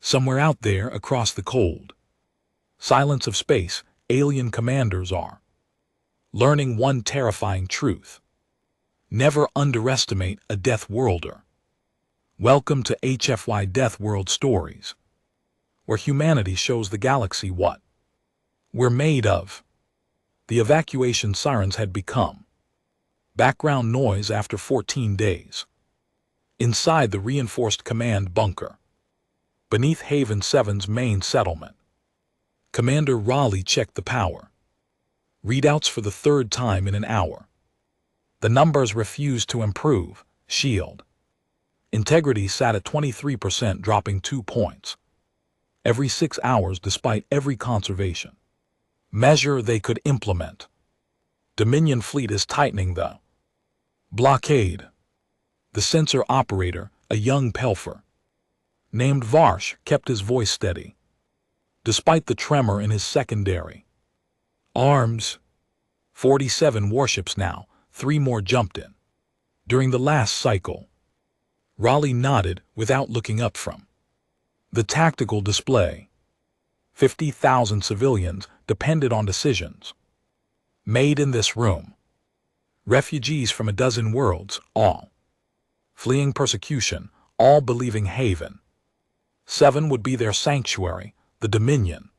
Somewhere out there across the cold silence of space, alien commanders are learning one terrifying truth. Never underestimate a Deathworlder. Welcome to HFY Deathworld Stories, where humanity shows the galaxy what we're made of. The evacuation sirens had become background noise after 14 days. Inside the reinforced command bunker, beneath Haven 7's main settlement, Commander Raleigh checked the power readouts for the third time in an hour. The numbers refused to improve. Shield integrity sat at 23%, dropping 2 points every 6 hours despite every conservation measure they could implement. Dominion fleet is tightening the blockade. The sensor operator, a young Pelfer named Varsh, kept his voice steady despite the tremor in his secondary arms. 47 warships now, 3 more jumped in during the last cycle. Raleigh nodded without looking up from the tactical display. 50,000 civilians depended on decisions made in this room. Refugees from a dozen worlds, all fleeing persecution, all believing Haven 7 would be their sanctuary. The Dominion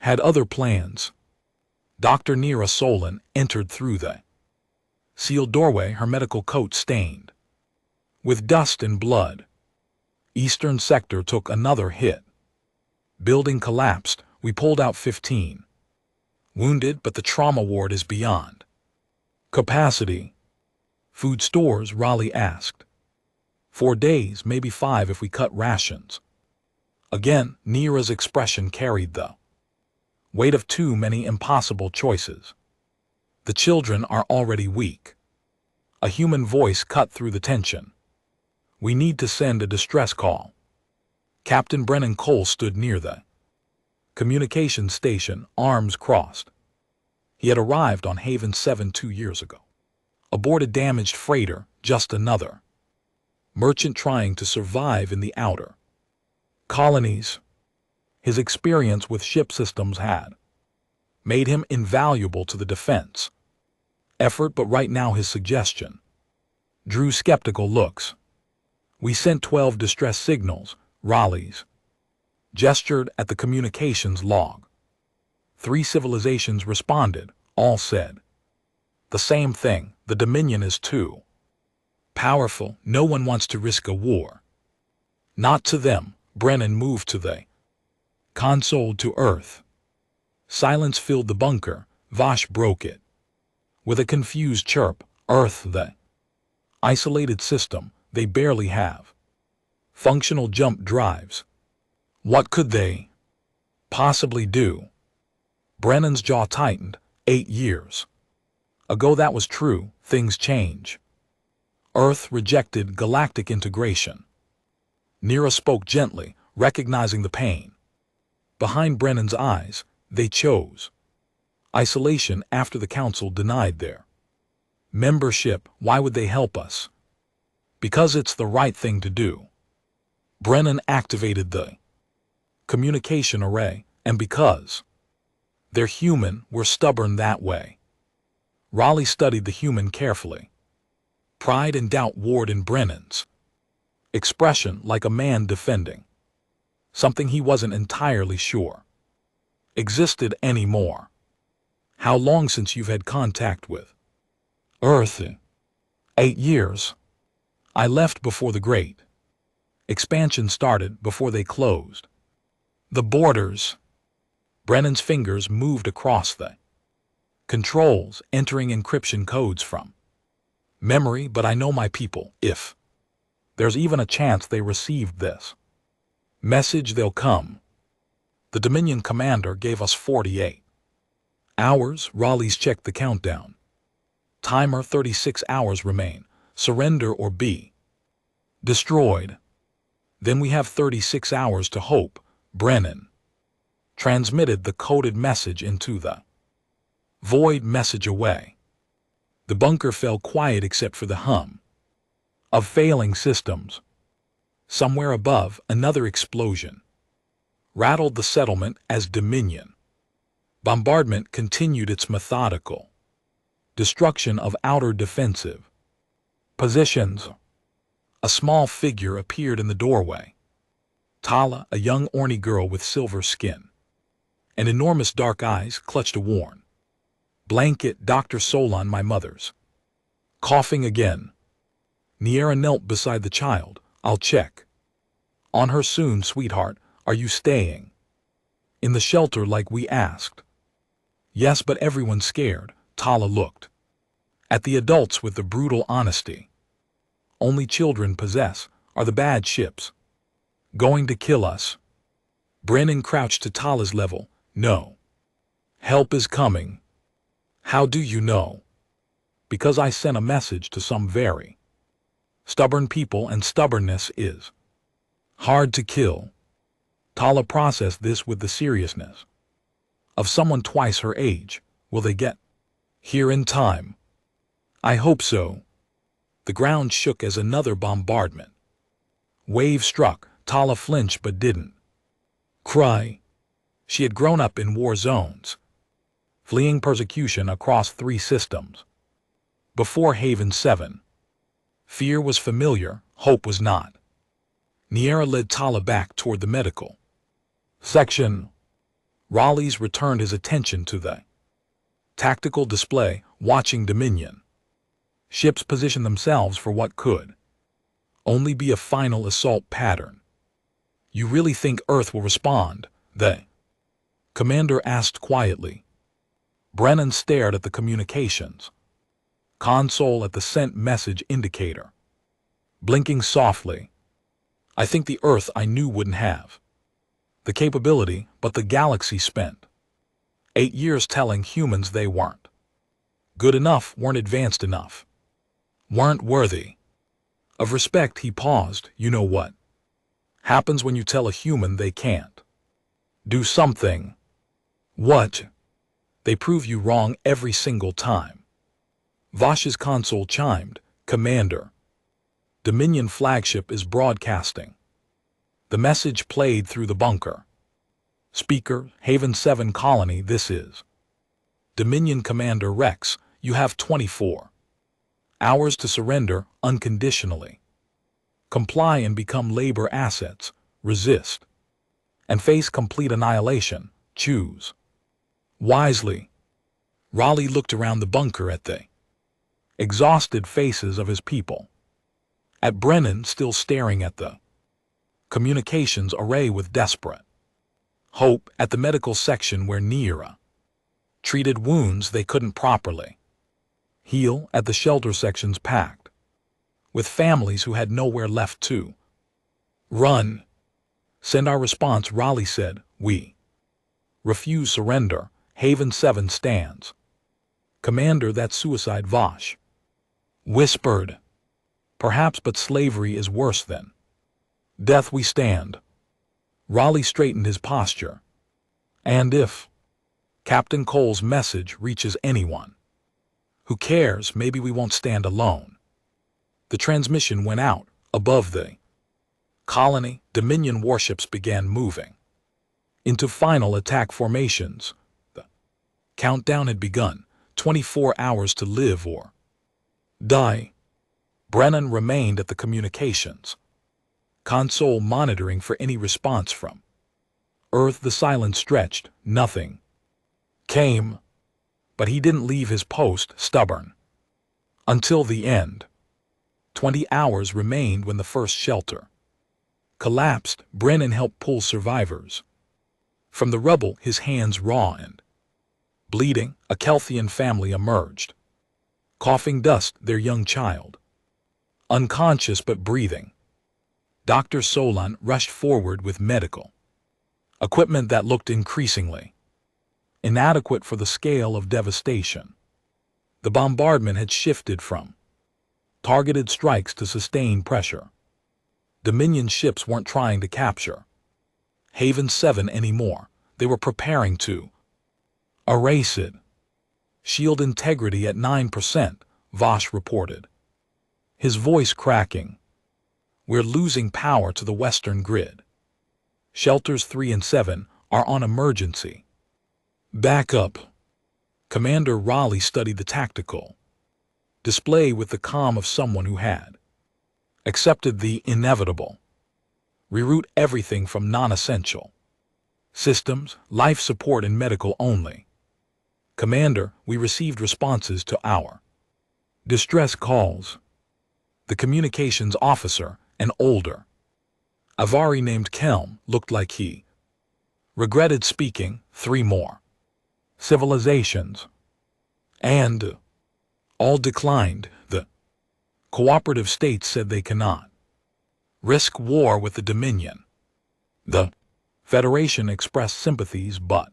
had other plans. Dr. Nira Solon entered through the sealed doorway, her medical coat stained with dust and blood. Eastern sector took another hit. Building collapsed. We pulled out 15 wounded, but the trauma ward is beyond capacity. Food stores, Raleigh asked. 4 days, maybe 5 if we cut rations. Again, Nira's expression carried the weight of too many impossible choices. The children are already weak. A human voice cut through the tension. We need to send a distress call. Captain Brennan Cole stood near the communications station, arms crossed. He had arrived on Haven 7 2 years ago. Aboard a damaged freighter, just another merchant trying to survive in the outer colonies. His experience with ship systems had made him invaluable to the defense effort, but right now his suggestion drew skeptical looks. We sent 12 distress signals. Raleigh's gestured at the communications log. 3 civilizations responded, all said the same thing: the Dominion is too powerful. No one wants to risk a war. Not to them. Brennan moved to the console to Earth. Silence filled the bunker. Vosh broke it with a confused chirp. Earth, the isolated system. They barely have functional jump drives. What could they possibly do? Brennan's jaw tightened. 8 years ago that was true. Things change. Earth rejected galactic integration. Nira spoke gently, recognizing the pain behind Brennan's eyes. They chose isolation after the Council denied their membership. Why would they help us? Because it's the right thing to do. Brennan activated the communication array, and because they're human, we're stubborn that way. Raleigh studied the human carefully. Pride and doubt warred in Brennan's expression, like a man defending something he wasn't entirely sure existed anymore. How long since you've had contact with Earth? 8 years. I left before the Great Expansion started, before they closed the borders. Brennan's fingers moved across the controls, entering encryption codes from memory. But I know my people. If there's even a chance they received this message, they'll come. The Dominion commander gave us 48 hours. Raleigh's checked the countdown timer. 36 hours remain. Surrender or be destroyed. Then we have 36 hours to hope. Brennan transmitted the coded message into the void. Message away. The bunker fell quiet except for the hum of failing systems. Somewhere above, another explosion. rattled the settlement as Dominion. Bombardment continued its methodical destruction of outer defensive positions. A small figure appeared in the doorway. Tala, a young Orni girl with silver skin and enormous dark eyes, clutched a worn blanket. Dr. Solon, my mother's. Coughing again. Niera knelt beside the child. I'll check on her soon, sweetheart. Are you staying in the shelter like we asked? Yes, but everyone's scared. Tala looked at the adults with the brutal honesty only children possess. Are the bad ships going to kill us? Brennan crouched to Tala's level. No. Help is coming. How do you know? Because I sent a message to some very stubborn people, and stubbornness is hard to kill. Tala processed this with the seriousness of someone twice her age. Will they get here in time? I hope so. The ground shook as another bombardment wave struck. Tala flinched but didn't cry. She had grown up in war zones, fleeing persecution across 3 systems before Haven 7. Fear was familiar, hope was not. Niera led Tala back toward the medical section. Raleigh's returned his attention to the tactical display, watching Dominion ships position themselves for what could only be a final assault pattern. You really think Earth will respond? The commander asked quietly. Brennan stared at the communications console at the sent message indicator, blinking softly. I think the Earth I knew wouldn't have the capability, but the galaxy spent 8 years telling humans they weren't good enough, weren't advanced enough, weren't worthy of respect. He paused. You know what happens when you tell a human they can't do something? What? They prove you wrong every single time. Vosh's console chimed. Commander, Dominion flagship is broadcasting. The message played through the bunker speaker. Haven 7 colony, this is Dominion Commander Rex. You have 24 hours to surrender unconditionally. Comply and become labor assets. Resist and face complete annihilation. Choose wisely. Raleigh looked around the bunker at the exhausted faces of his people, at Brennan still staring at the communications array with desperate hope, at the medical section where Niera treated wounds they couldn't properly heal, at the shelter sections packed with families who had nowhere left to run. Send our response, Raleigh said. We refuse surrender. Haven 7 stands. Commander, that's suicide, Vosh whispered. Perhaps, but slavery is worse than death. We stand. Raleigh straightened his posture. And if Captain Cole's message reaches anyone who cares, maybe we won't stand alone. The transmission went out. Above the colony, Dominion warships began moving into final attack formations. The countdown had begun. 24 hours to live or die. Brennan remained at the communications console, monitoring for any response from Earth. The silence stretched. Nothing came, but he didn't leave his post, stubborn, until the end. 20 hours remained when the first shelter collapsed. Brennan helped pull survivors from the rubble, his hands raw and bleeding. A Kelthian family emerged, coughing dust, their young child unconscious but breathing. Dr. Solon rushed forward with medical equipment that looked increasingly inadequate for the scale of devastation. The bombardment had shifted from targeted strikes to sustained pressure. Dominion ships weren't trying to capture Haven 7 anymore. They were preparing to erase it. Shield integrity at 9%, Vosh reported, his voice cracking. We're losing power to the western grid. Shelters 3 and 7 are on emergency. Backup. Commander Raleigh studied the tactical display with the calm of someone who had accepted the inevitable. Reroute everything from non-essential systems, life support and medical only. Commander, we received responses to our distress calls. The communications officer, an older Avari named Kelm, looked like he regretted speaking 3 more civilizations, and all declined. The cooperative states said they cannot risk war with the Dominion. The Federation expressed sympathies but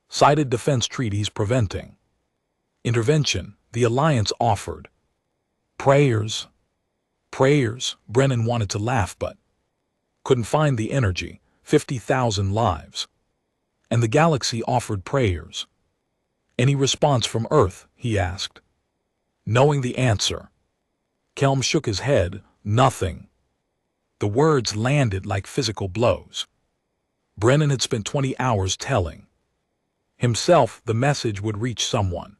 cited defense treaties preventing intervention. The Alliance offered prayers. Brennan wanted to laugh but couldn't find the energy. 50,000 lives. And the galaxy offered prayers. Any response from Earth? He asked. Knowing the answer, Kelm shook his head. Nothing. The words landed like physical blows. Brennan had spent 20 hours telling himself the message would reach someone.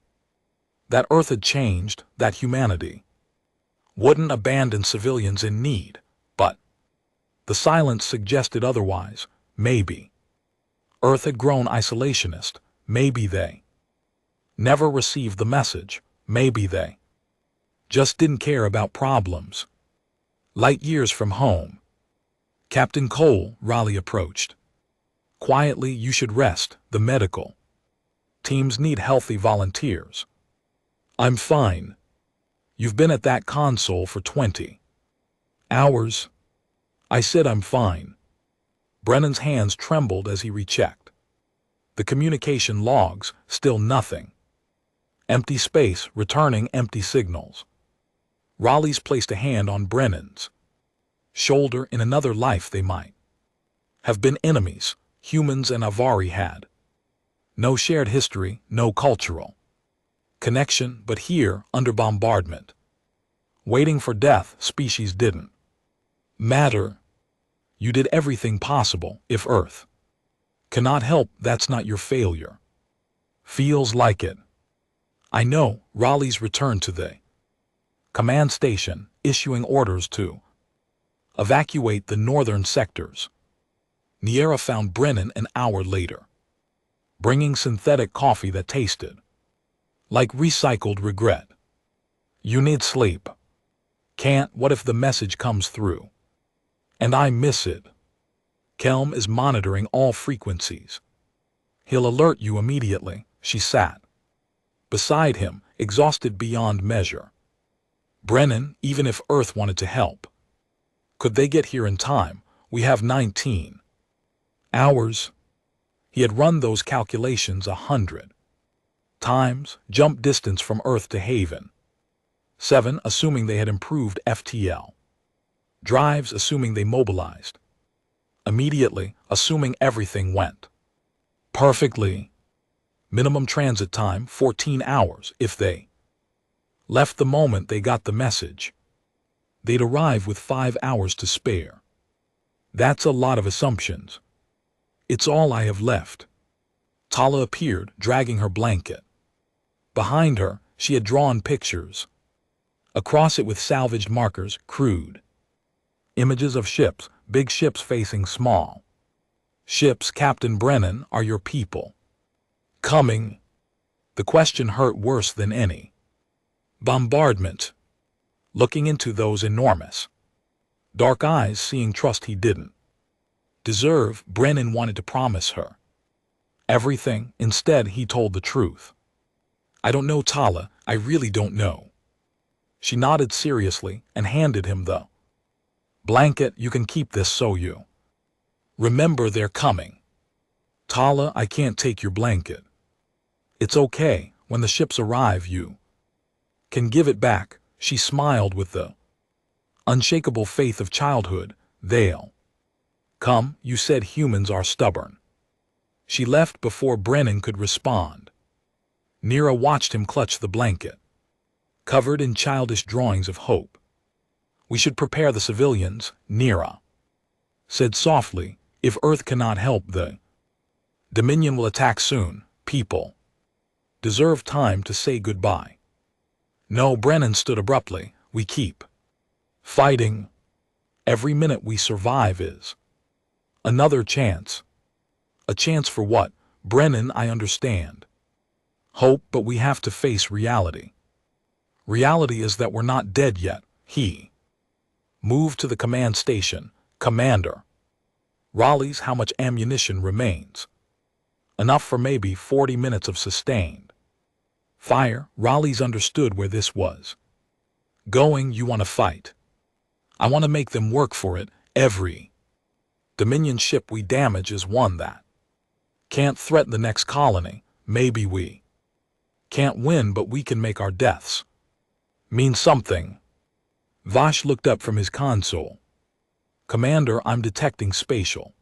That Earth had changed, that humanity wouldn't abandon civilians in need, but the silence suggested otherwise. Maybe Earth had grown isolationist. Maybe they never received the message. Maybe they just didn't care about problems. Light years from home. Captain Cole, Raleigh approached. Quietly, you should rest. The medical teams need healthy volunteers. I'm fine. You've been at that console for 20 hours. I said I'm fine. Brennan's hands trembled as he rechecked the communication logs. Still nothing. Empty space, returning empty signals. Raleigh's placed a hand on Brennan's shoulder. In another life they might have been enemies. Humans and Avari had no shared history, no cultural connection, but here, under bombardment, waiting for death, species didn't matter. You did everything possible. If Earth cannot help, that's not your failure. Feels like it. I know. Raleigh's returned to the command station, issuing orders to evacuate the northern sectors. Niera found Brennan an hour later, bringing synthetic coffee that tasted like recycled regret. You need sleep. Can't. What if the message comes through and I miss it? Kelm is monitoring all frequencies. He'll alert you immediately. She sat beside him, exhausted beyond measure. Brennan, even if Earth wanted to help, could they get here in time? We have 19 hours. He had run those calculations 100 times. Jump distance from Earth to Haven 7, assuming they had improved FTL drives, assuming they mobilized immediately, assuming everything went perfectly. Minimum transit time 14 hours. If they left the moment they got the message, they'd arrive with 5 hours to spare. That's a lot of assumptions. It's all I have left. Tala appeared, dragging her blanket. Behind her, she had drawn pictures. Across it with salvaged markers, crude images of ships, big ships facing small ships. Captain Brennan, are your people coming? The question hurt worse than any bombardment. Looking into those enormous dark eyes, seeing trust he didn't deserve, Brennan wanted to promise her everything. Instead, he told the truth. I don't know, Tala, I really don't know. She nodded seriously and handed him the blanket. You can keep this so you remember they're coming. Tala, I can't take your blanket. It's okay. When the ships arrive, you can give it back. She smiled with the unshakable faith of childhood. They'll come. You said humans are stubborn. She left before Brennan could respond. Nira watched him clutch the blanket, covered in childish drawings of hope. We should prepare the civilians, Nira said softly. If Earth cannot help, the Dominion will attack soon. People deserve time to say goodbye. No, Brennan stood abruptly. We keep fighting. Every minute we survive is another chance. A chance for what? Brennan, I understand. Hope, but we have to face reality. Reality is that we're not dead yet. He moved to the command station. Commander Raleigh's, how much ammunition remains? Enough for maybe 40 minutes of sustained fire. Raleigh's understood where this was going. You want to fight? I want to make them work for it. Every Dominion ship we damage is one that can't threaten the next colony. Maybe we can't win, but we can make our deaths mean something. Vash looked up from his console. Commander, I'm detecting spatial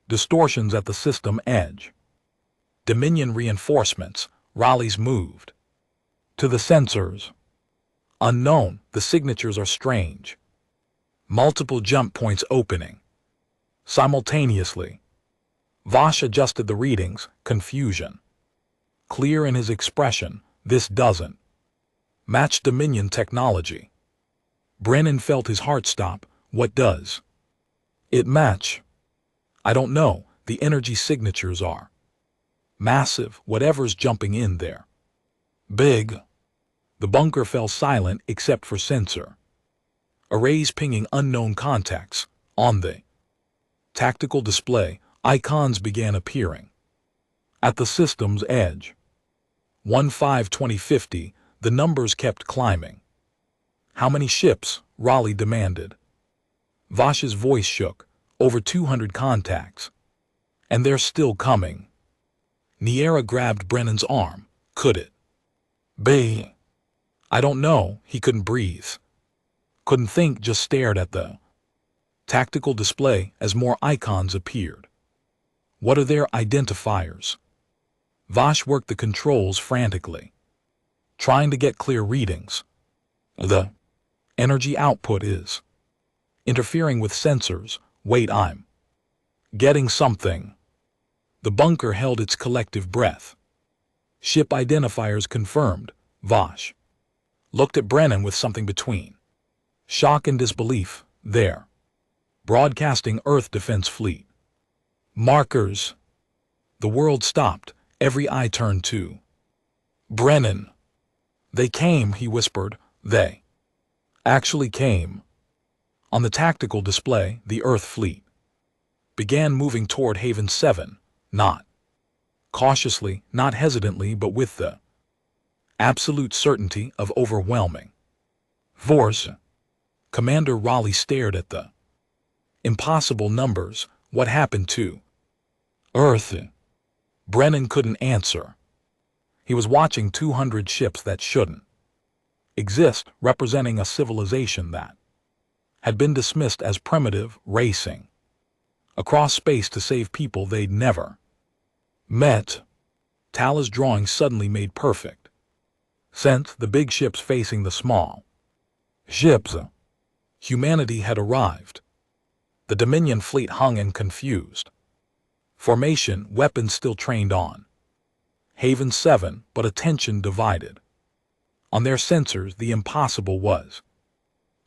distortions at the system edge. Dominion reinforcements. Raleigh's moved to the sensors. Unknown, the signatures are strange. Multiple jump points opening simultaneously. Vash adjusted the readings. Confusion clear in his expression. This doesn't match Dominion technology. Brennan felt his heart stop. What does it match? I don't know. The energy signatures are massive. Whatever's jumping in there. Big. The bunker fell silent except for sensor arrays pinging unknown contacts. On the tactical display, icons began appearing. At the system's edge. 15-2050, the numbers kept climbing. How many ships? Raleigh demanded. Vash's voice shook. Over 200 contacts. And they're still coming. Niera grabbed Brennan's arm. Could it be? I don't know. He couldn't breathe. Couldn't think, just stared at the tactical display as more icons appeared. What are their identifiers? Vash worked the controls frantically, trying to get clear readings. The energy output is interfering with sensors. Wait, I'm getting something. The bunker held its collective breath. Ship identifiers confirmed. Vash looked at Brennan with something between shock and disbelief. There. Broadcasting Earth Defense Fleet. Markers. The world stopped. Every eye turned to Brennan. They came, he whispered. They actually came. On the tactical display, the Earth fleet began moving toward Haven 7, not cautiously, not hesitantly, but with the absolute certainty of overwhelming force. Commander Raleigh stared at the impossible numbers. What happened to Earth? Brennan couldn't answer. He was watching 200 ships that shouldn't exist, representing a civilization that had been dismissed as primitive, racing across space to save people they'd never met. Tala's drawing suddenly made perfect sense. The big ships facing the small ships. Humanity had arrived. The Dominion fleet hung in confused formation, weapons still trained on Haven 7, but attention divided. On their sensors, the impossible was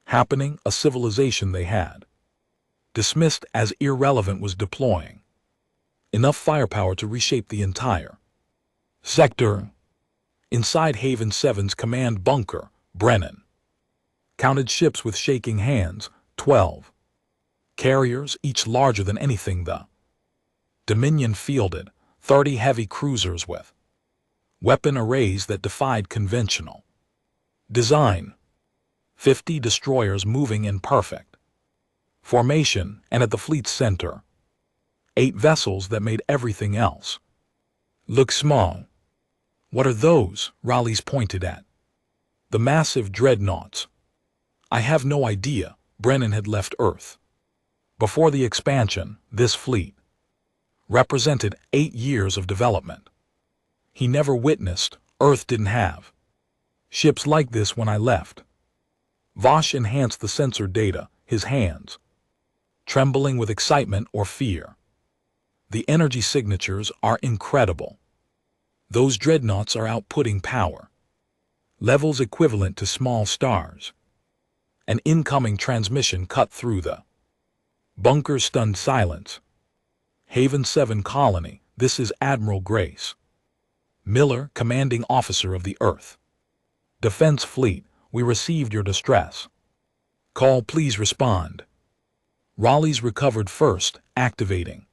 happening. A civilization they had dismissed as irrelevant was deploying enough firepower to reshape the entire sector. Inside Haven 7's command bunker, Brennan counted ships with shaking hands. 12 carriers, each larger than anything the Dominion fielded. 30 heavy cruisers with weapon arrays that defied conventional design. 50 destroyers moving in perfect formation, and at the fleet's center, 8 vessels that made everything else look small. What are those? Raleigh's pointed at the massive dreadnoughts. I have no idea. Brennan had left Earth before the expansion. This fleet represented 8 years of development he never witnessed. Earth didn't have ships like this when I left. Vash enhanced the sensor data, his hands trembling with excitement or fear. The energy signatures are incredible. Those dreadnoughts are outputting power. Levels equivalent to small stars. An incoming transmission cut through the bunker's stunned silence. Haven 7 Colony, this is Admiral Grace Miller, Commanding Officer of the Earth Defense Fleet, we received your distress call, please respond. Raleigh's recovered first, activating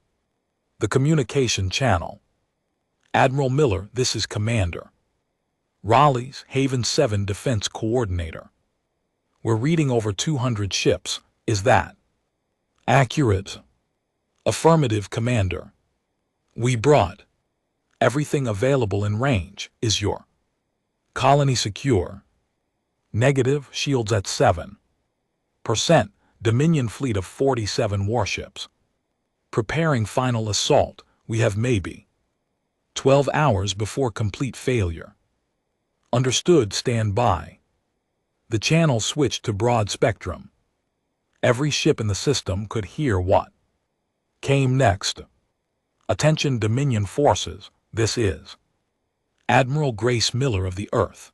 the communication channel. Admiral Miller, this is Commander Raleigh's, Haven 7 Defense Coordinator. We're reading over 200 ships, is that accurate? Affirmative, Commander. We brought everything available in range. Is your colony secure? Negative, shields at 7%. Dominion fleet of 47 warships. Preparing final assault, we have maybe 12 hours before complete failure. Understood, stand by. The channel switched to broad spectrum. Every ship in the system could hear what came next. Attention Dominion forces, this is Admiral Grace Miller of the Earth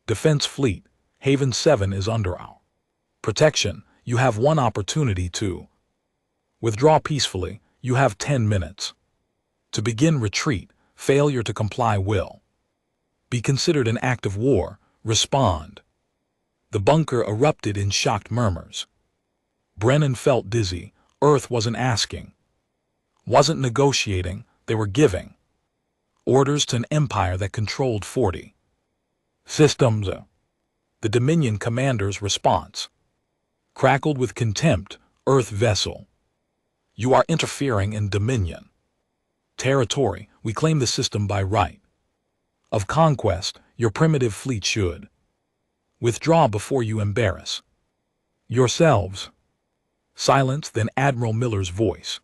Defense Fleet, Haven 7 is under our protection. You have one opportunity to withdraw peacefully. You have 10 minutes. To begin retreat, failure to comply will be considered an act of war. Respond. The bunker erupted in shocked murmurs. Brennan felt dizzy. Earth wasn't asking, wasn't negotiating, they were giving orders to an empire that controlled 40 systems. The Dominion commander's response crackled with contempt. Earth vessel, you are interfering in Dominion territory. We claim the system by right of conquest. Your primitive fleet should withdraw before you embarrass yourselves. Silence, then Admiral Miller's voice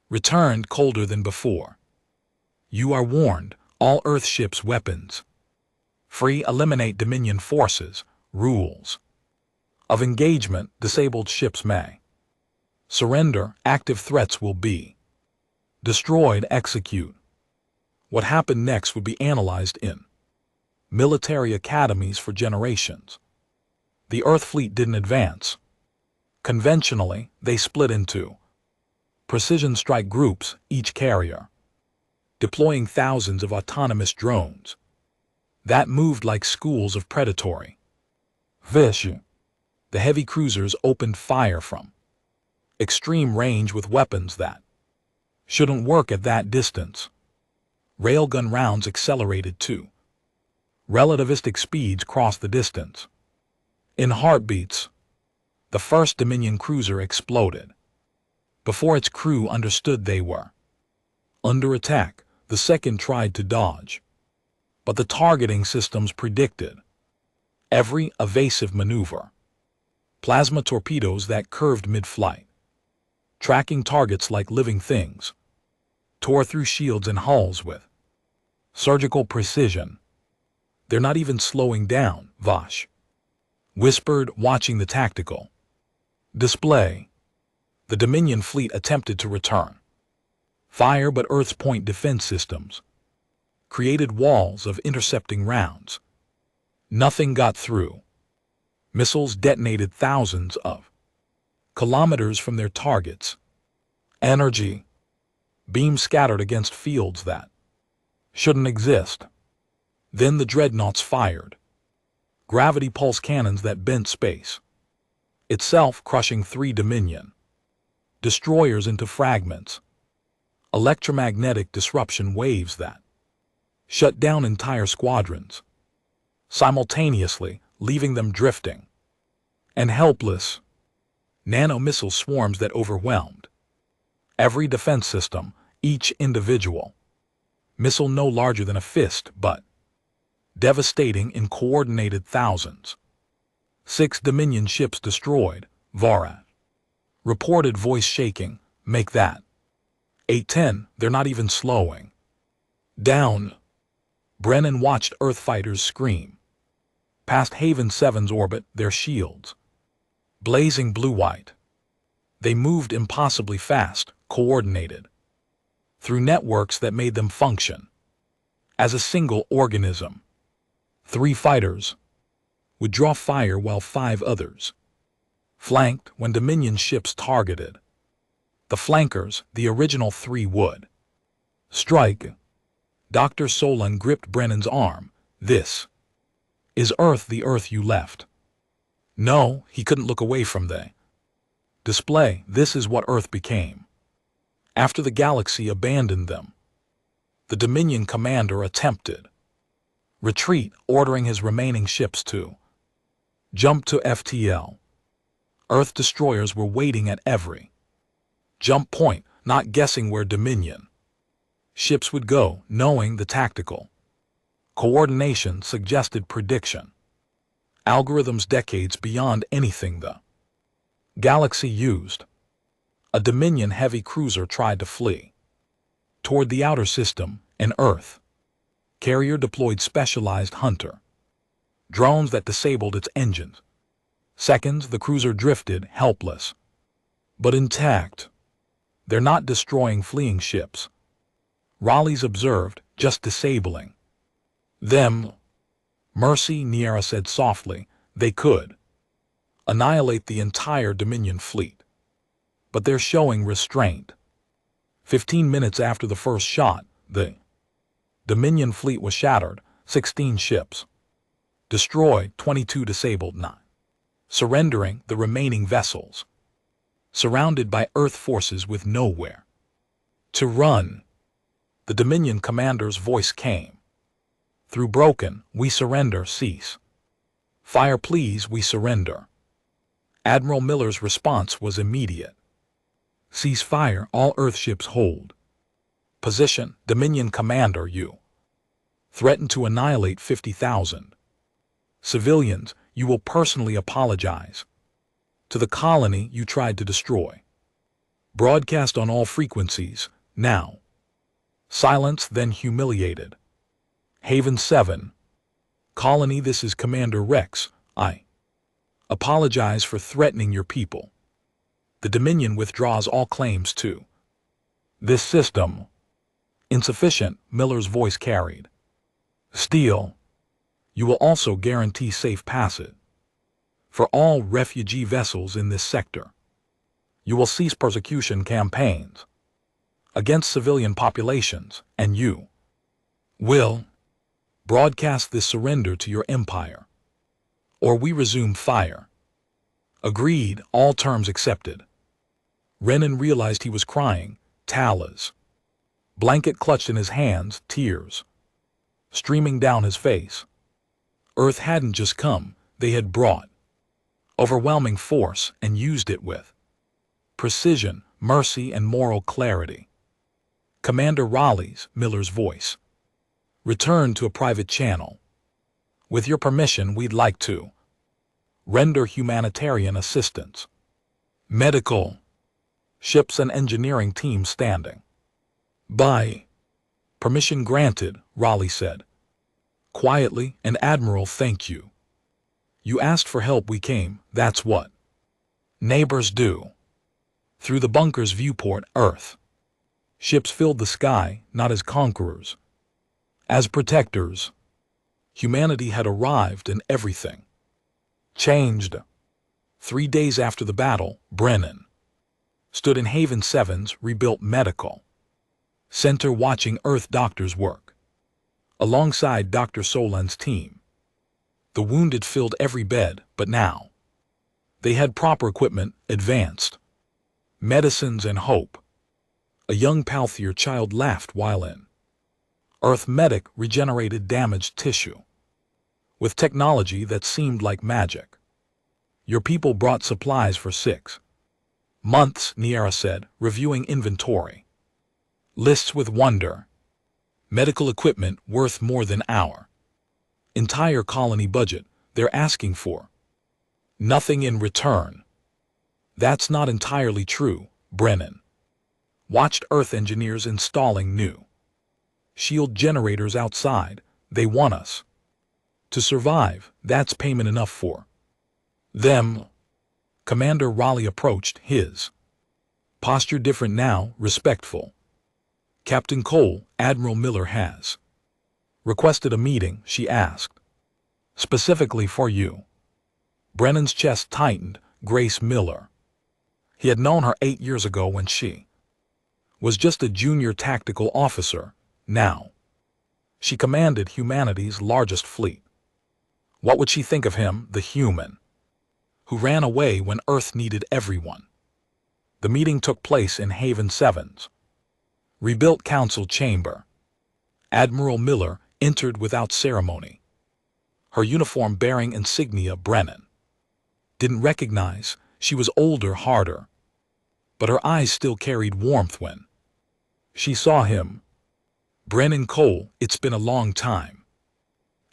returned, colder than before. You are warned, all Earth ships weapons free, eliminate Dominion forces. Rules of engagement, disabled ships may surrender, active threats will be destroyed, execute. What happened next would be analyzed in military academies for generations. The Earth fleet didn't advance. Conventionally, they split into precision strike groups, each carrier deploying thousands of autonomous drones that moved like schools of predatory fish. The heavy cruisers opened fire from extreme range with weapons that shouldn't work at that distance. Railgun rounds accelerated too. Relativistic speeds crossed the distance. In heartbeats, the first Dominion cruiser exploded. Before its crew understood they were under attack, the second tried to dodge. But the targeting systems predicted every evasive maneuver. Plasma torpedoes that curved mid-flight, tracking targets like living things, tore through shields and hulls with surgical precision. They're not even slowing down, Vosh whispered, watching the tactical display. The Dominion fleet attempted to return fire, but Earth's point defense systems created walls of intercepting rounds. Nothing got through. Missiles detonated thousands of kilometers from their targets. Energy beams scattered against fields that shouldn't exist. Then the dreadnoughts fired gravity pulse cannons that bent space itself, crushing 3 Dominion destroyers into fragments. Electromagnetic disruption waves that shut down entire squadrons simultaneously, leaving them drifting and helpless. Nano-missile swarms that overwhelmed every defense system, each individual missile no larger than a fist, but devastating in coordinated thousands. 6 Dominion ships destroyed, Varat reported, voice shaking. Make that 8-10, they're not even slowing down. Brennan watched Earth fighters scream past Haven 7's orbit, their shields blazing blue-white. They moved impossibly fast, coordinated through networks that made them function as a single organism. 3 fighters would draw fire while 5 others flanked when Dominion ships targeted. The flankers, the original 3, would strike. Dr. Solon gripped Brennan's arm. This is Earth, the Earth you left. No, he couldn't look away from the display. This is what Earth became after the galaxy abandoned them. The Dominion commander attempted retreat, ordering his remaining ships to jump to FTL. Earth destroyers were waiting at every jump point, not guessing where Dominion ships would go, knowing the tactical coordination suggested prediction. Algorithms decades beyond anything the galaxy used. A Dominion heavy cruiser tried to flee toward the outer system. An Earth carrier deployed specialized hunter drones that disabled its engines. Seconds, the cruiser drifted, helpless but intact. They're not destroying fleeing ships, Raleigh's observed, just disabling them. Mercy, Niera said softly, they could annihilate the entire Dominion fleet. But they're showing restraint. 15 minutes after the first shot, the Dominion fleet was shattered, 16 ships destroyed, 22 disabled, 9 surrendering, the remaining vessels surrounded by Earth forces with nowhere to run. The Dominion commander's voice came through broken, we surrender, cease fire please, we surrender. Admiral Miller's response was immediate. Cease fire, all Earth ships hold position. Dominion commander, you threaten to annihilate 50,000 civilians. You will personally apologize to the colony you tried to destroy. Broadcast on all frequencies, now. Silence, then humiliated. Haven 7. Colony, this is Commander Rex. I apologize for threatening your people. The Dominion withdraws all claims to this system. Insufficient, Miller's voice carried steel. You will also guarantee safe passage for all refugee vessels in this sector. You will cease persecution campaigns against civilian populations, and you will broadcast this surrender to your empire, or we resume fire. Agreed, all terms accepted. Renan realized he was crying. Tala's blanket clutched in his hands, tears streaming down his face. Earth hadn't just come, they had brought overwhelming force and used it with precision, mercy, and moral clarity. Commander Raleigh's, Miller's voice returned to a private channel. With your permission, we'd like to render humanitarian assistance. Medical ships and engineering teams standing by. Permission granted, Raleigh said quietly, and Admiral, thank you. You asked for help, we came, that's what neighbors do. Through the bunker's viewport, Earth ships filled the sky, not as conquerors, as protectors. Humanity had arrived and everything changed. 3 days after the battle, Brennan stood in Haven 7's rebuilt medical center watching Earth doctors work alongside Dr. Solon's team. The wounded filled every bed, but now they had proper equipment, advanced medicines, and hope. A young Palthier child laughed while in Earth Medic regenerated damaged tissue with technology that seemed like magic. Your people brought supplies for 6 months, Niera said, reviewing inventory lists with wonder. Medical equipment worth more than our entire colony budget. They're asking for nothing in return. That's not entirely true, Brennan watched Earth engineers installing new shield generators outside. They want us to survive. That's payment enough for them. Commander Raleigh approached, his posture different now, respectful. Captain Cole, Admiral Miller has requested a meeting, she asked. Specifically for you. Brennan's chest tightened. Grace Miller. He had known her 8 years ago when she was just a junior tactical officer. Now, she commanded humanity's largest fleet. What would she think of him, the human, who ran away when Earth needed everyone? The meeting took place in Haven 7's rebuilt council chamber. Admiral Miller entered without ceremony, her uniform bearing insignia Brennan didn't recognize. She was older, harder, but her eyes still carried warmth when she saw him. Brennan Cole, it's been a long time.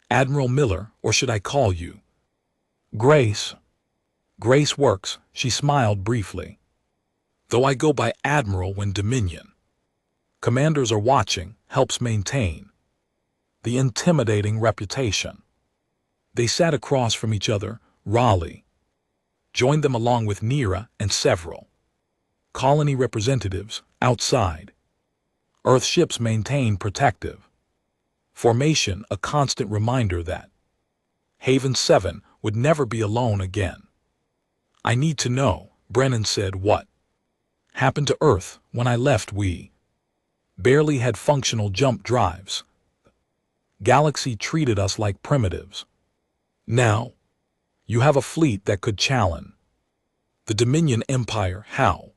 Admiral Miller, or should I call you Grace? Grace works, she smiled briefly. Though I go by Admiral when Dominion commanders are watching, helps maintain the intimidating reputation. They sat across from each other. Raleigh joined them along with Nira and several colony representatives outside. Earth ships maintain protective formation, a constant reminder that Haven 7 would never be alone again. I need to know, Brennan said. What happened to Earth? When I left, we barely had functional jump drives. Galaxy treated us like primitives. Now, you have a fleet that could challenge the Dominion Empire. How?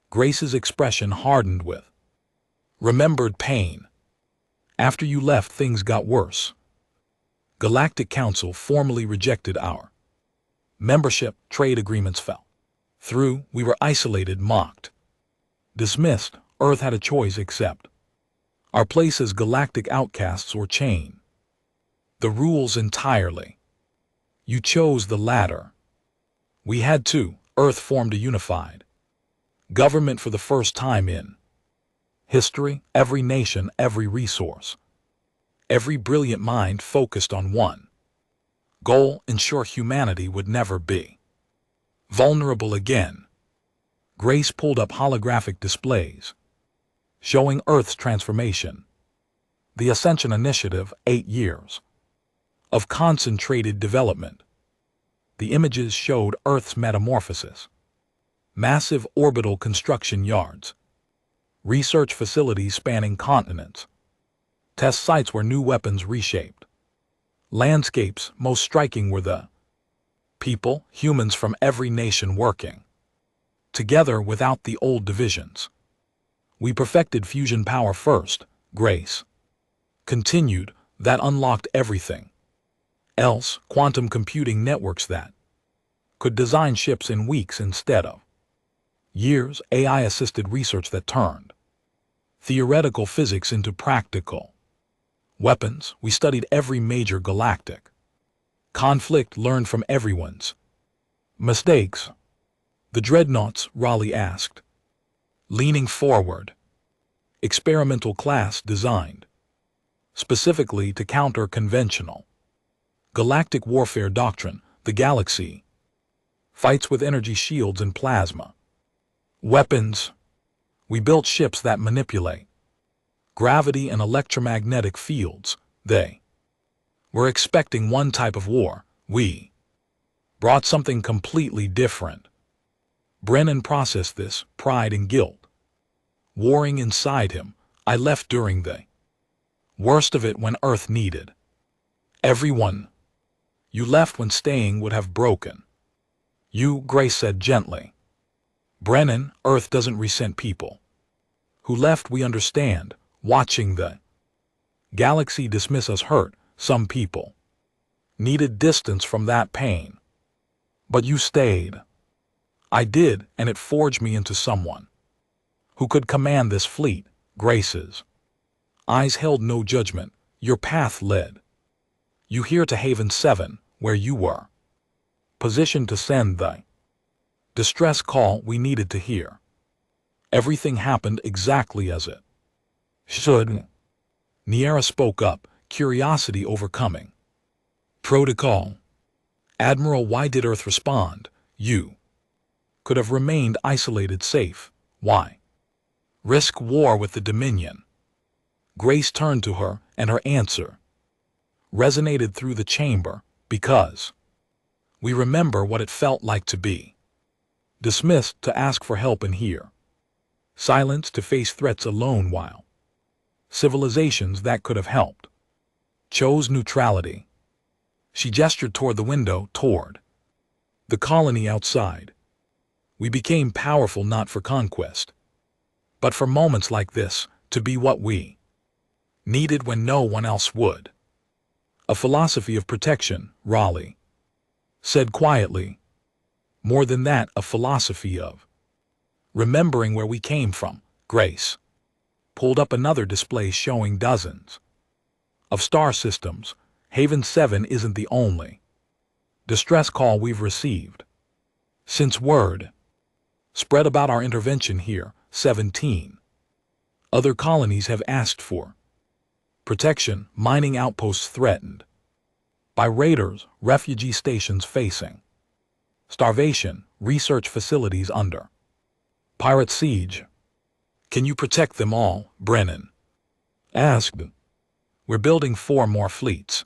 Grace's expression hardened with remembered pain. After you left, things got worse. Galactic Council formally rejected our membership. Trade agreements fell through. We were isolated, mocked, dismissed. Earth had a choice: accept our place as galactic outcasts or change the rules entirely. You chose the latter. We had to. Earth formed a unified government for the first time in history. Every nation, every resource, every brilliant mind focused on one goal: ensure humanity would never be vulnerable again. Grace pulled up holographic displays showing Earth's transformation. The Ascension Initiative, 8 years of concentrated development. The images showed Earth's metamorphosis. Massive orbital construction yards, research facilities spanning continents, test sites where new weapons reshaped landscapes. Most striking were the people, humans from every nation working together without the old divisions. We perfected fusion power first, Grace continued. That unlocked everything else. Quantum computing networks that could design ships in weeks instead of years. AI-assisted research that turned theoretical physics into practical weapons. We studied every major galactic conflict, learned from everyone's mistakes. The dreadnoughts? Raleigh asked, leaning forward. Experimental class designed specifically to counter conventional galactic warfare doctrine. The galaxy fights with energy shields and plasma weapons. We built ships that manipulate gravity and electromagnetic fields. They were expecting one type of war. We brought something completely different. Brennan processed this, pride and guilt warring inside him. I left during the worst of it, when Earth needed everyone. You left when staying would have broken you, Grace said gently. Brennan, Earth doesn't resent people who left. We understand. Watching the galaxy dismiss us hurt. Some people needed distance from that pain. But you stayed. I did, and it forged me into someone who could command this fleet. Grace's eyes held no judgment. Your path led you here to Haven 7, where you were positioned to send the distress call we needed to hear. Everything happened exactly as it should. Niera spoke up, curiosity overcoming protocol. Admiral, why did Earth respond? You could have remained isolated, safe. Why? Risk war with the Dominion. Grace turned to her, and her answer resonated through the chamber, because we remember what it felt like to be dismissed to ask for help in here, silenced to face threats alone, while civilizations that could have helped chose neutrality. She gestured toward the window, toward the colony outside. We became powerful not for conquest, but for moments like this, to be what we needed when no one else would. A philosophy of protection, Raleigh said quietly. More than that, a philosophy of remembering where we came from. Grace pulled up another display showing dozens of star systems. Haven 7 isn't the only distress call we've received since word spread about our intervention here. 17 other colonies have asked for protection, mining outposts threatened by raiders, refugee stations facing starvation, research facilities under pirate siege. Can you protect them all? Brennan asked. We're building 4 more fleets,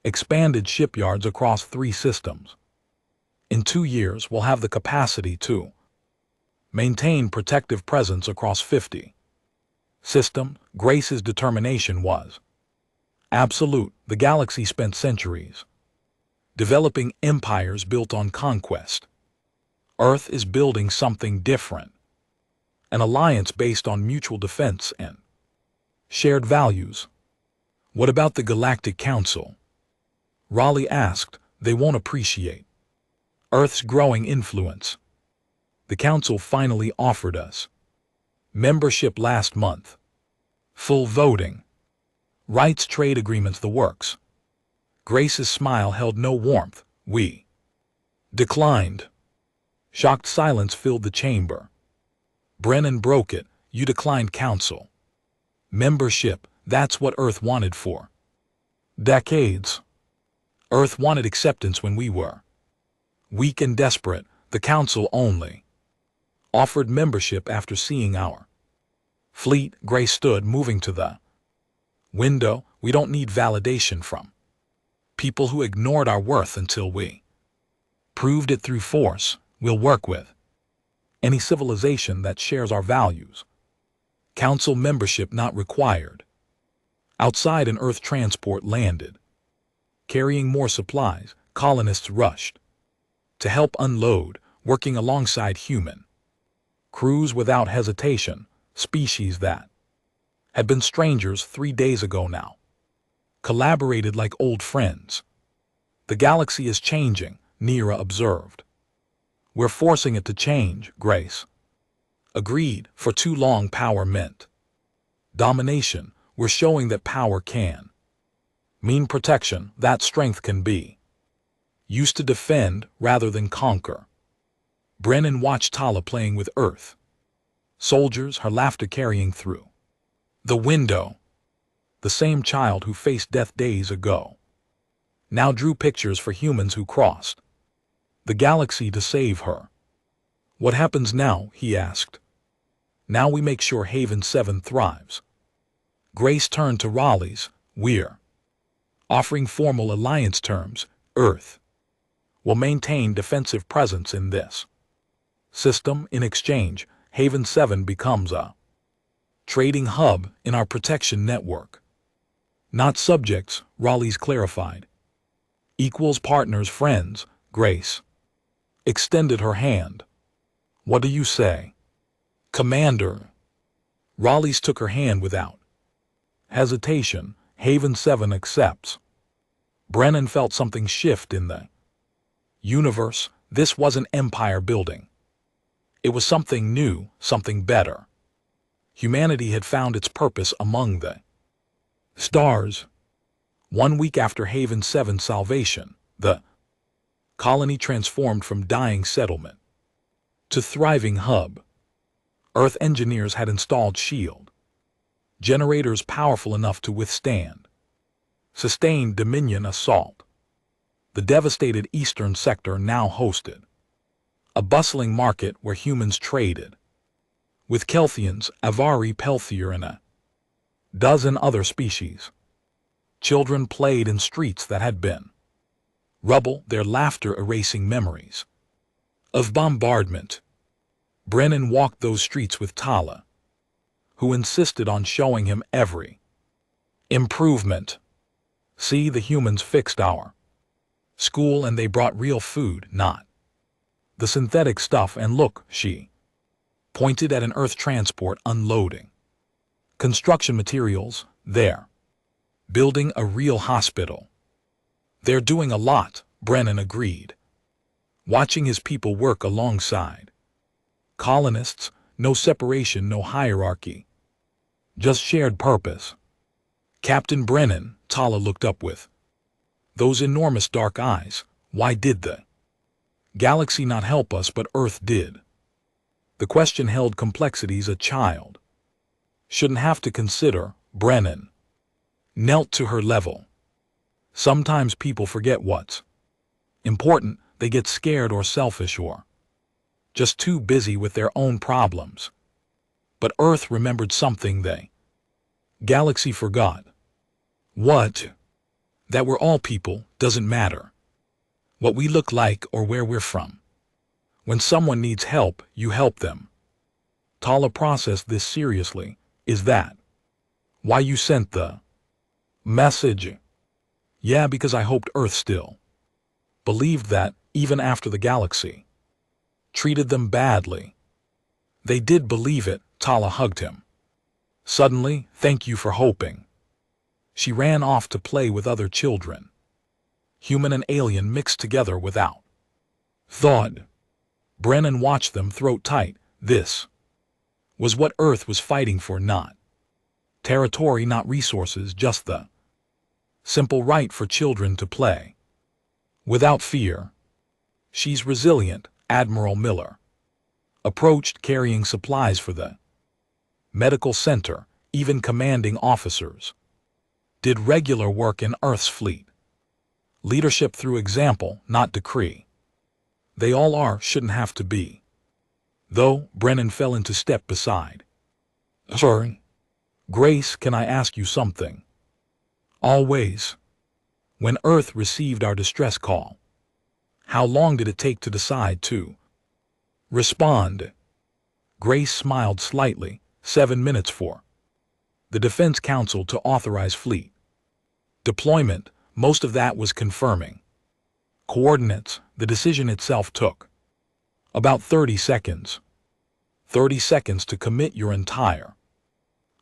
expanded shipyards across 3 systems. In 2 years, we'll have the capacity to maintain protective presence across 50 systems. Grace's determination was absolute. The galaxy spent centuries developing empires built on conquest. Earth is building something different, an alliance based on mutual defense and shared values. What about the Galactic Council? Raleigh asked. They won't appreciate Earth's growing influence. The Council finally offered us membership last month, full voting rights, trade agreements, the works. Grace's smile held no warmth. We declined. Shocked silence filled the chamber. Brennan broke it. You declined Council membership. That's what Earth wanted for decades. Earth wanted acceptance when we were weak and desperate. The Council only offered membership after seeing our fleet. Grace stood, moving to the window. We don't need validation from people who ignored our worth until we proved it through force. We'll work with any civilization that shares our values. Council membership not required. Outside, an Earth transport landed, carrying more supplies. Colonists rushed to help unload, working alongside human crews without hesitation. Species that had been strangers 3 days ago now collaborated like old friends. The galaxy is changing, Nira observed. We're forcing it to change, Grace agreed. For too long, power meant domination. We're showing that power can mean protection, that strength can be used to defend rather than conquer. Brennan watched Tala playing with Earth soldiers, her laughter carrying through the window. The same child who faced death days ago now drew pictures for humans who crossed the galaxy to save her. What happens now? He asked. Now we make sure Haven 7 thrives. Grace turned to Raleigh's. We're offering formal alliance terms. Earth will maintain defensive presence in this system. In exchange, Haven 7 becomes a trading hub in our protection network. Not subjects, Raleigh's clarified. Equals, partners, friends. Grace extended her hand. What do you say, Commander? Raleigh's took her hand without hesitation. Haven 7 accepts. Brennan felt something shift in the universe. This wasn't empire building. It was something new, something better. Humanity had found its purpose among the stars. 1 week after Haven 7's salvation, the colony transformed from dying settlement to thriving hub. Earth engineers had installed shield generators powerful enough to withstand sustained Dominion assault. The devastated eastern sector now hosted a bustling market where humans traded with Kelthians, Avari Pelthier and a dozen other species. Children played in streets that had been rubble, their laughter erasing memories of bombardment. Brennan walked those streets with Tala, who insisted on showing him every improvement. See, the humans fixed our school and they brought real food, not the synthetic stuff, and look, she pointed at an earth transport unloading construction materials. They're building a real hospital. They're doing a lot, Brennan agreed, watching his people work alongside colonists. No separation, no hierarchy, just shared purpose. Captain Brennan, Tala looked up with those enormous dark eyes. Why did the galaxy not help us but Earth did? The question held complexities a child shouldn't have to consider. Brennan knelt to her level. Sometimes people forget what's important. They get scared or selfish or just too busy with their own problems. But Earth remembered something the galaxy forgot. What? That we're all people. Doesn't matter what we look like or where we're from. When someone needs help, you help them. Tala processed this seriously. Is that why you sent the message? Yeah, because I hoped Earth still believed that, even after the galaxy treated them badly. They did believe it. Tala hugged him. Suddenly, thank you for hoping. She ran off to play with other children. Human and alien mixed together without thought. Brennan watched them, throat tight. This was what Earth was fighting for, not territory, not resources, just the simple right for children to play without fear. She's resilient, Admiral Miller approached, carrying supplies for the medical center. Even commanding officers did regular work in Earth's fleet. Leadership through example, not decree. They all are, shouldn't have to be. Though, Brennan fell into step beside. Sorry. Grace, can I ask you something? Always. When Earth received our distress call, how long did it take to decide to respond? Grace smiled slightly. 7 minutes for the Defense Council to authorize fleet deployment. Most of that was confirming coordinates. The decision itself took about 30 seconds. 30 seconds to commit your entire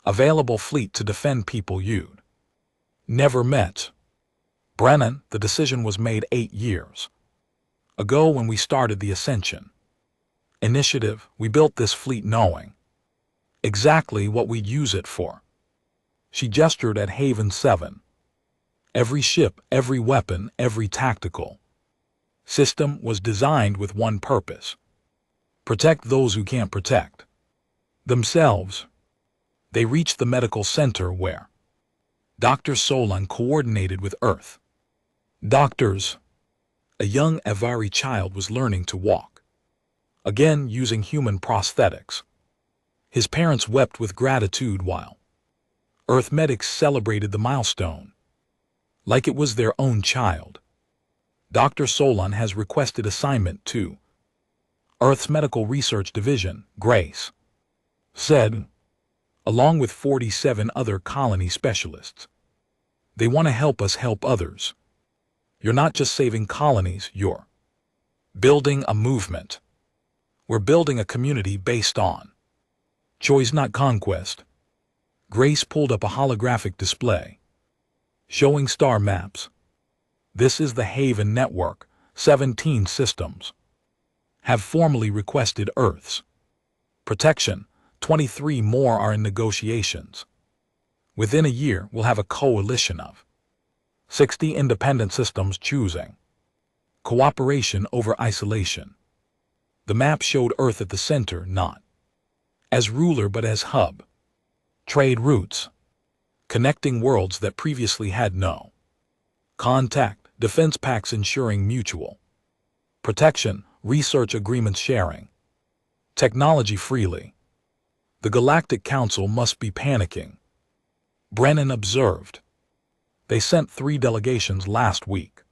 available fleet to defend people you'd never met. Brennan, the decision was made 8 years ago when we started the Ascension Initiative. We built this fleet knowing exactly what we'd use it for. She gestured at Haven 7. Every ship, every weapon, every tactical system was designed with one purpose: protect those who can't protect themselves. They reached the medical center where Dr. Solon coordinated with Earth doctors. A young Avari child was learning to walk again using human prosthetics. His parents wept with gratitude while Earth medics celebrated the milestone like it was their own child. Dr. Solon has requested assignment to Earth's Medical Research Division, Grace said, along with 47 other colony specialists. They want to help us help others. You're not just saving colonies, you're building a movement. We're building a community based on choice, not conquest. Grace pulled up a holographic display showing star maps. This is the Haven Network. 17 systems have formally requested Earth's protection. 23 more are in negotiations. Within a year, we'll have a coalition of 60 independent systems choosing cooperation over isolation. The map showed Earth at the center, not as ruler but as hub. Trade routes, connecting worlds that previously had no contact. Defense pacts ensuring mutual protection. Research agreements sharing technology freely. The Galactic Council must be panicking. Brennan observed. They sent 3 delegations last week,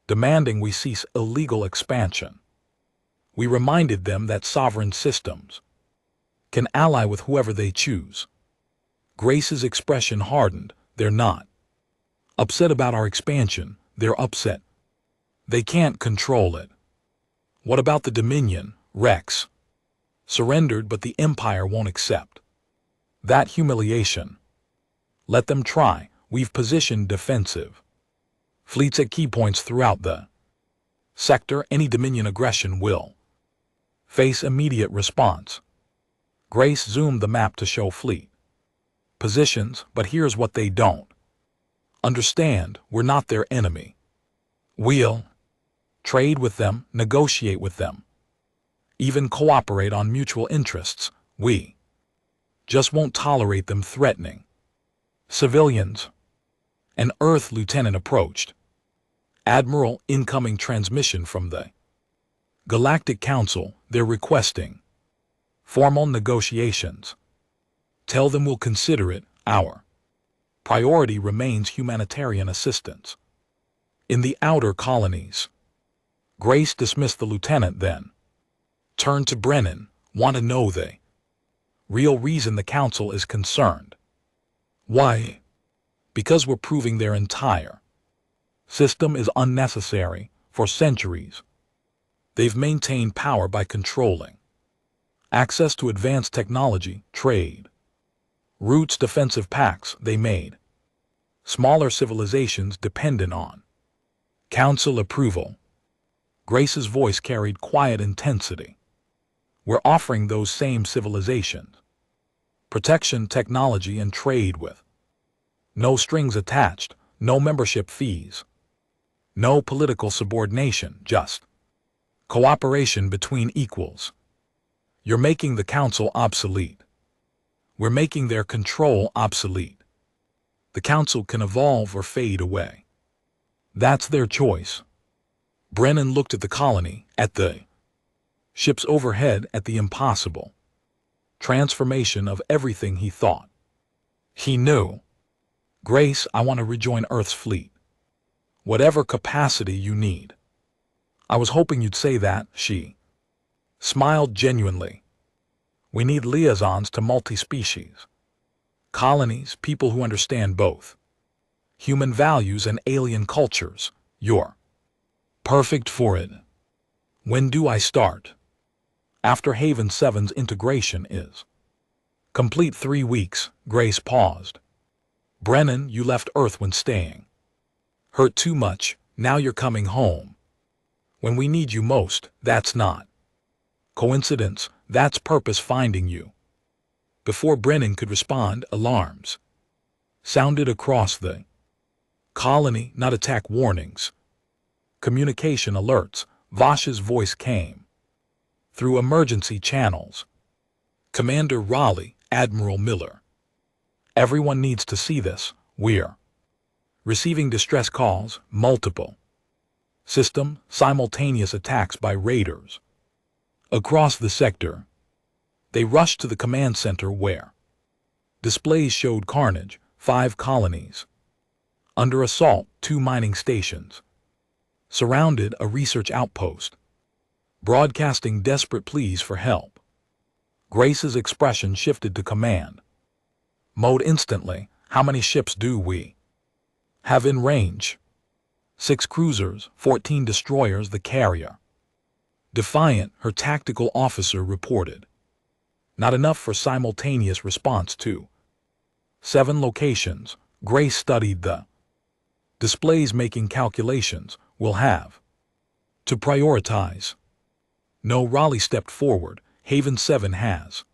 demanding we cease illegal expansion. We reminded them that sovereign systems can ally with whoever they choose. Grace's expression hardened. They're not upset about our expansion, they're upset. They can't control it. What about the Dominion, Rex? Surrendered, but the Empire won't accept. That humiliation. Let them try. We've positioned defensive fleets at key points throughout the sector. Any Dominion aggression will face immediate response. Grace zoomed the map to show fleet positions, but here's what they don't understand. We're not their enemy. We'll trade with them, negotiate with them, even cooperate on mutual interests. We just won't tolerate them threatening civilians. An Earth lieutenant approached. Admiral, incoming transmission from the Galactic Council. They're requesting formal negotiations. Tell them we'll consider it. Our priority remains humanitarian assistance in the outer colonies. Grace dismissed the lieutenant, then turned to Brennan. Want to know the real reason the Council is concerned? Why? Because we're proving their entire system is unnecessary. For centuries, they've maintained power by controlling access to advanced technology, trade routes, defensive pacts. They made smaller civilizations dependent on Council approval. Grace's voice carried quiet intensity. We're offering those same civilizations protection, technology, and trade with no strings attached, no membership fees, no political subordination, just cooperation between equals. You're making the Council obsolete. We're making their control obsolete. The Council can evolve or fade away. That's their choice. Brennan looked at the colony, at the ships overhead, at the impossible transformation of everything he thought. He knew. Grace, I want to rejoin Earth's fleet. Whatever capacity you need. I was hoping you'd say that. She smiled genuinely. We need liaisons to multi-species colonies, people who understand both human values and alien cultures. You're perfect for it. When do I start? After Haven 7's integration is complete. 3 weeks. Grace paused. Brennan, you left Earth when staying hurt too much. Now you're coming home when we need you most. That's not coincidence. That's purpose finding you. Before Brennan could respond, alarms sounded across the colony, not attack warnings. Communication alerts. Vosh's voice came through emergency channels. Commander Raleigh, Admiral Miller. Everyone needs to see this. We're receiving distress calls, multiple system, simultaneous attacks by raiders across the sector. They rushed to the command center where displays showed carnage. 5 colonies under assault, 2 mining stations surrounded, a research outpost broadcasting desperate pleas for help. Grace's expression shifted to command mode instantly. How many ships do we have in range? 6 cruisers, 14 destroyers, the carrier Defiant, her tactical officer reported. Not enough for simultaneous response to 7 locations. Grace studied the displays, making calculations. We'll have to prioritize. No. Raleigh stepped forward. Haven 7 has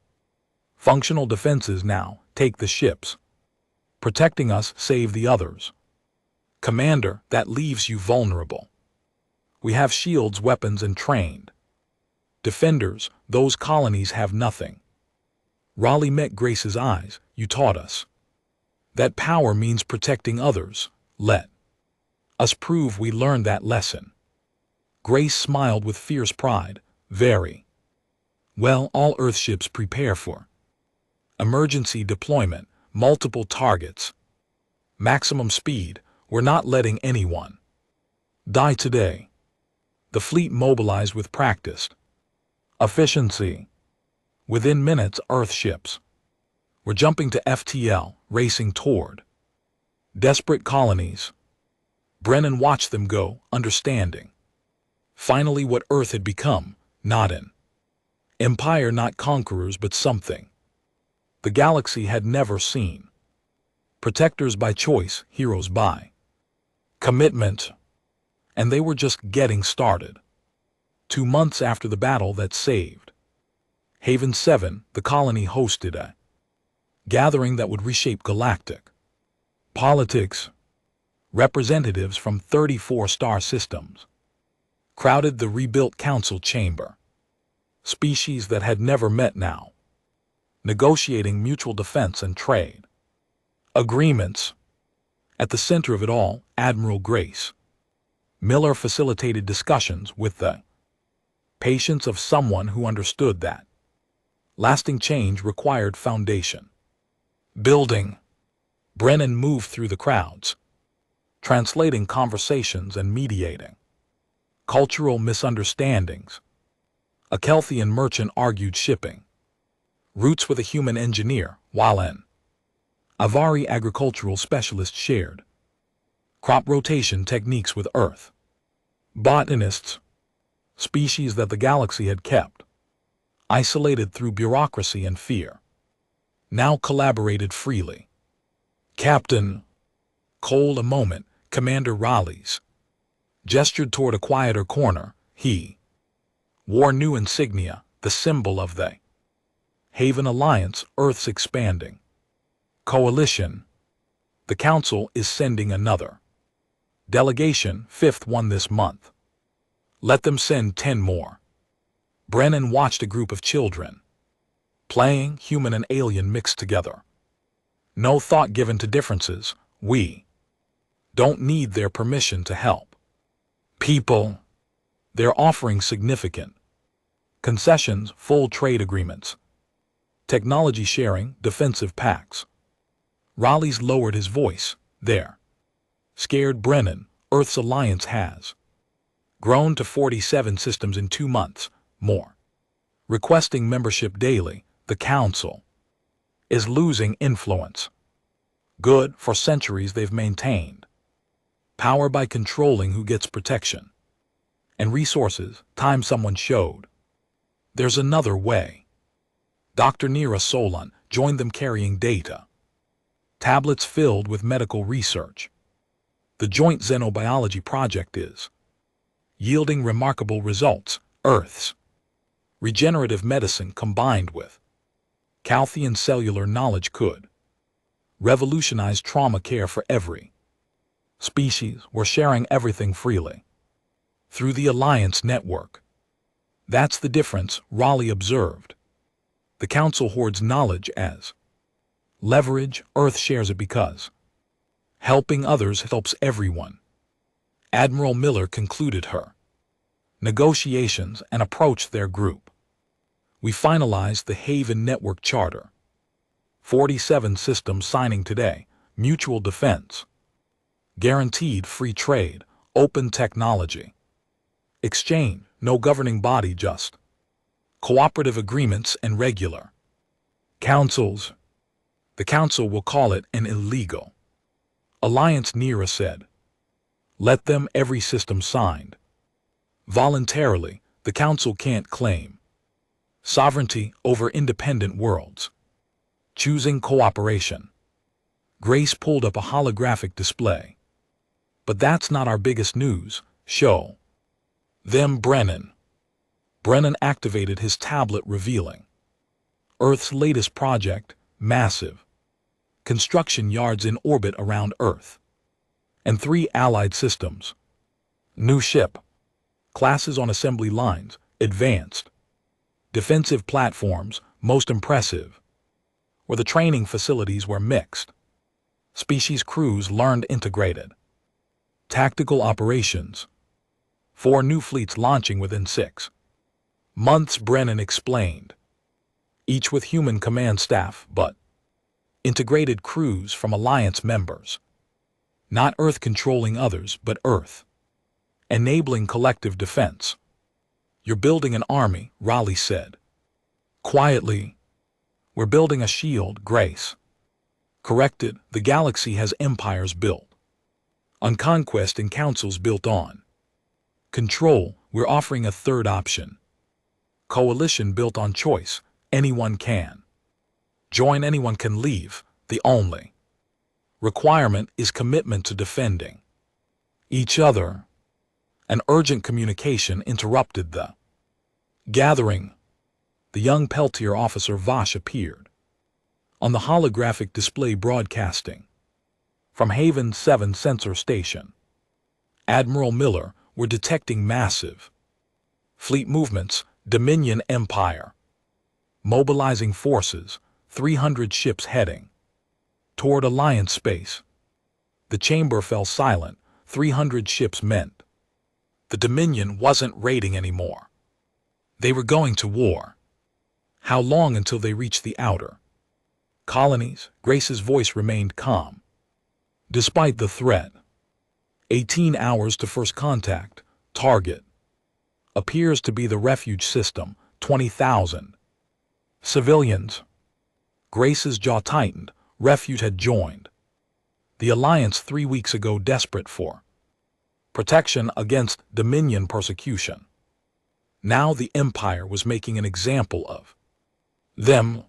functional defenses now. Take the ships. Protecting us, save the others. Commander, that leaves you vulnerable. We have shields, weapons, and trained defenders. Those colonies have nothing. Raleigh met Grace's eyes. You taught us that power means protecting others. Let us prove we learned that lesson. Grace smiled with fierce pride. Very well. All Earth ships prepare for Emergency deployment, multiple targets. Maximum speed, we're not letting anyone die today. The fleet mobilized with practiced efficiency. Within minutes, Earth ships were jumping to FTL, racing toward desperate colonies. Brennan watched them go, understanding finally what Earth had become, not an empire, not conquerors, but something the galaxy had never seen. Protectors by choice, heroes by commitment. And they were just getting started. 2 months after the battle that saved Haven 7, the colony hosted a gathering that would reshape galactic politics. Representatives from 34 star systems crowded the rebuilt council chamber. Species that had never met now, negotiating mutual defense and trade agreements. At the center of it all, Admiral Grace Miller facilitated discussions with the patience of someone who understood that lasting change required foundation building. Brennan moved through the crowds, translating conversations and mediating cultural misunderstandings. A Kelthian merchant argued shipping routes with a human engineer, while an Avari agricultural specialist shared crop rotation techniques with Earth botanists. Species that the galaxy had kept isolated through bureaucracy and fear now collaborated freely. Captain Cole, a moment, Commander Raleigh's gestured toward a quieter corner. He wore new insignia, the symbol of the Haven Alliance, Earth's expanding coalition. The Council is sending another delegation, 5th one this month. Let them send 10 more. Brennan watched a group of children playing, human and alien mixed together. No thought given to differences. We don't need their permission to help people. They're offering significant concessions, full trade agreements, technology sharing, defensive pacts. Raleigh's lowered his voice. There. Scared Brennan, Earth's alliance has grown to 47 systems in 2 months, more. Requesting membership daily, the Council is losing influence. Good, for centuries they've maintained power by controlling who gets protection and resources. Time someone showed there's another way. Dr. Nira Solon joined them carrying data tablets filled with medical research. The joint xenobiology project is yielding remarkable results. Earth's regenerative medicine combined with Calthian cellular knowledge could revolutionize trauma care for every species. We're sharing everything freely through the Alliance network. That's the difference, Raleigh observed. The Council hoards knowledge as leverage. Earth shares it because helping others helps everyone. Admiral Miller concluded her negotiations and approached their group. We finalized the Haven Network Charter. 47 systems signing today. Mutual defense. Guaranteed free trade. Open technology exchange. No governing body, just cooperative agreements and regular councils. The Council will call it an illegal alliance, Nira said. Let them. Every system signed voluntarily. The Council can't claim sovereignty over independent worlds. Choosing cooperation. Grace pulled up a holographic display. But that's not our biggest news. Show them Brennan. Brennan activated his tablet, revealing Earth's latest project, massive construction yards in orbit around Earth, and 3 allied systems. New ship classes on assembly lines, advanced defensive platforms. Most impressive were the training facilities where mixed species crews learned integrated tactical operations. 4 new fleets launching within 6 months, Brennan explained. each with human command staff, but integrated crews from Alliance members. Not Earth controlling others, but Earth enabling collective defense. You're building an army, Raleigh said. Quietly, we're building a shield, Grace corrected. The galaxy has empires built on conquest and councils built on control. We're offering a third option. Coalition built on choice. Anyone can join, anyone can leave. The only requirement is commitment to defending each other. An urgent communication interrupted the gathering. The young Peltier officer Vosh appeared on the holographic display broadcasting from Haven 7 sensor station. Admiral Miller, we're detecting massive fleet movements. Dominion Empire mobilizing forces, 300 ships heading toward Alliance space. The chamber fell silent. 300 ships meant the Dominion wasn't raiding anymore. They were going to war. How long until they reached the outer colonies? Grace's voice remained calm. Despite the threat. 18 hours to first contact. Target appears to be the refuge system. 20,000 civilians. Grace's jaw tightened. Refuge had joined the Alliance 3 weeks ago, desperate for protection against Dominion persecution. Now the Empire was making an example of them.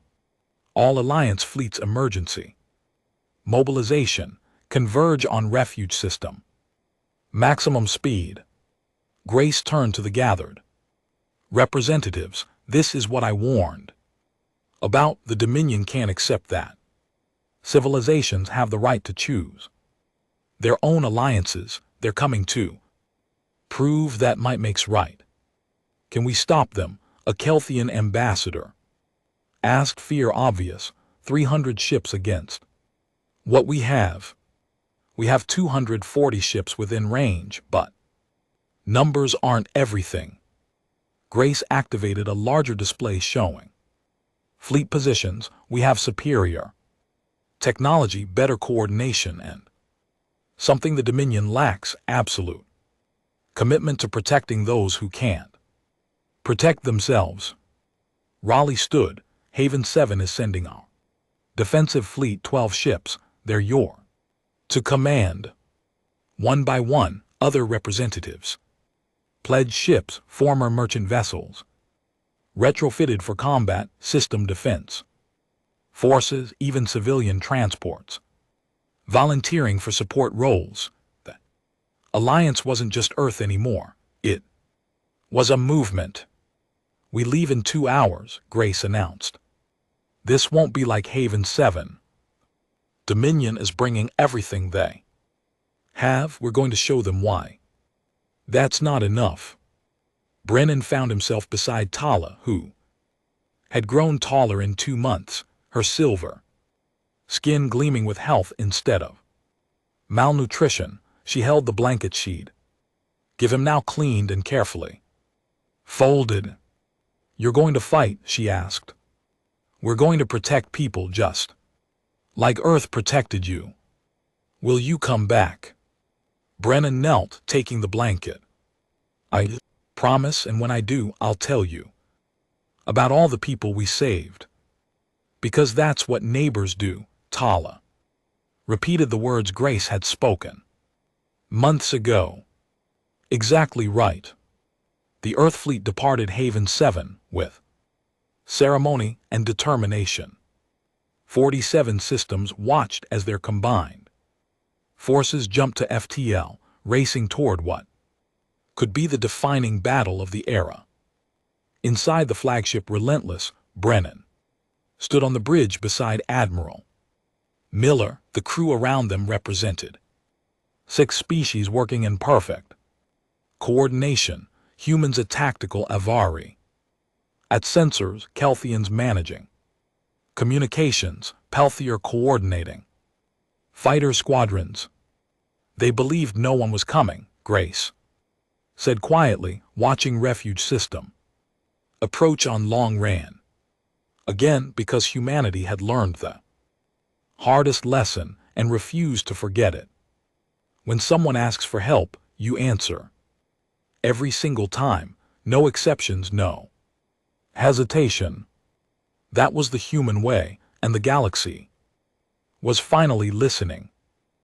All Alliance fleets emergency mobilization. Converge on refuge system. Maximum speed. Grace turned to the gathered representatives. This is what I warned about. The Dominion can't accept that. Civilizations have the right to choose their own alliances. They're coming to prove that might makes right. Can we stop them? A Kelthian ambassador asked. Fear obvious. 300 ships against what we have. We have 240 ships within range, but numbers aren't everything. Grace activated a larger display showing fleet positions. We have superior technology, better coordination, and something the Dominion lacks: absolute commitment to protecting those who can't protect themselves. Raleigh stood. Haven 7 is sending our defensive fleet, 12 ships. They're your to command. One by one, other representatives pledged ships, former merchant vessels, retrofitted for combat, system defense forces, even civilian transports, volunteering for support roles. The Alliance wasn't just Earth anymore. It was a movement. We leave in 2 hours, Grace announced. This won't be like Haven 7. Dominion is bringing everything they have. We're going to show them why. That's not enough. Brennan found himself beside Tala, who had grown taller in 2 months, her silver skin gleaming with health instead of malnutrition. She held the blanket sheet. Give him now, cleaned and carefully folded. You're going to fight? She asked. We're going to protect people just like Earth protected you. Will you come back? Brennan knelt, taking the blanket. I promise, and when I do, I'll tell you about all the people we saved. Because that's what neighbors do. Tala repeated the words Grace had spoken months ago. Exactly right. The Earth fleet departed Haven 7 with ceremony and determination. 47 systems watched as their combined forces jumped to FTL, racing toward what could be the defining battle of the era. Inside the flagship Relentless, Brennan stood on the bridge beside Admiral Miller. The crew around them represented 6 species working in perfect coordination. Humans at tactical Avari, at sensors, Kelthians managing communications, Peltier coordinating fighter squadrons. They believed no one was coming, Grace said quietly, watching refuge system approach on long ran. Again, because humanity had learned the hardest lesson and refused to forget it. When someone asks for help, you answer. Every single time, no exceptions, no hesitation. That was the human way, and the galaxy was finally listening.